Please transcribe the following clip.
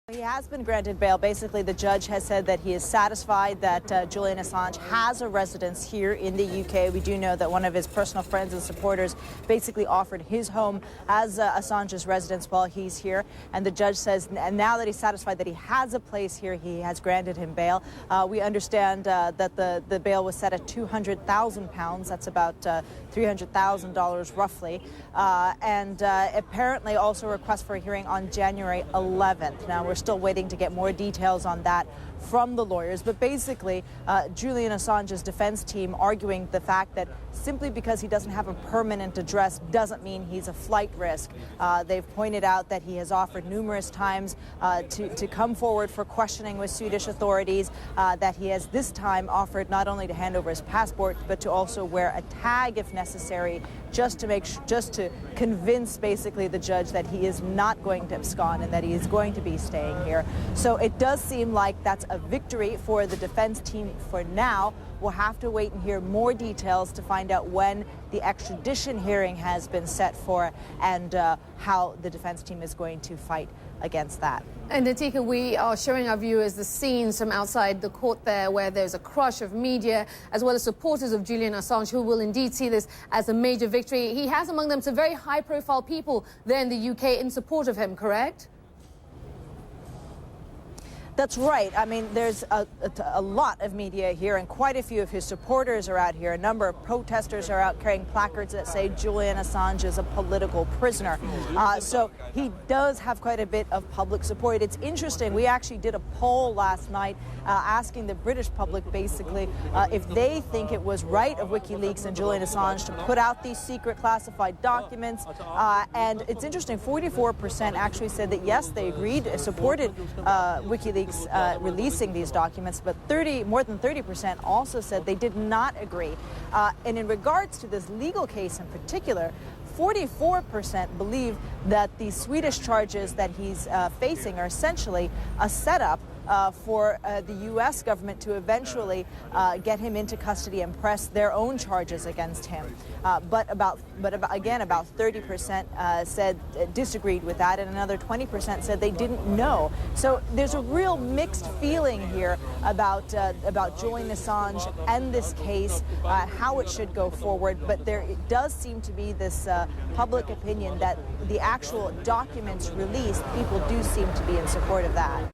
He has been granted bail. Basically, the judge has said that he is satisfied that Julian Assange has a residence here in the UK. We do know that one of his personal friends and supporters basically offered his home as Assange's residence while he's here. And the judge says, and now that he's satisfied that he has a place here, he has granted him bail. We understand that the bail was set at £200,000. That's about $300,000 roughly. And apparently also a request for a hearing on January 11th. Now, we're still waiting to get more details on that from the lawyers, but basically Julian Assange's defense team arguing the fact that simply because he doesn't have a permanent address doesn't mean he's a flight risk. They've pointed out that he has offered numerous times to come forward for questioning with Swedish authorities, that he has this time offered not only to hand over his passport but to also wear a tag if necessary, just to convince basically the judge that he is not going to abscond and that he is going to be staying here. So it does seem like that's a victory for the defense team for now. We'll have to wait and hear more details to find out when the extradition hearing has been set for and how the defense team is going to fight against that. And Natika, we are showing our viewers the scenes from outside the court there where there's a crush of media as well as supporters of Julian Assange who will indeed see this as a major victory. He has among them some very high-profile people there in the UK in support of him, correct? That's right. I mean, there's a lot of media here, and quite a few of his supporters are out here. A number of protesters are out carrying placards that say Julian Assange is a political prisoner. So he does have quite a bit of public support. It's interesting. We actually did a poll last night asking the British public basically if they think it was right of Wikileaks and Julian Assange to put out these secret classified documents. And it's interesting. 44% actually said that yes, they agreed, supported Wikileaks releasing these documents, but more than 30% also said they did not agree. And in regards to this legal case in particular, 44% believe that the Swedish charges that he's facing are essentially a setup for the U.S. government to eventually get him into custody and press their own charges against him. But again, about 30% said disagreed with that, and another 20% said they didn't know. So there's a real mixed feeling here about Julian Assange and this case, how it should go forward. But there does seem to be this public opinion that the actual documents released, people do seem to be in support of that.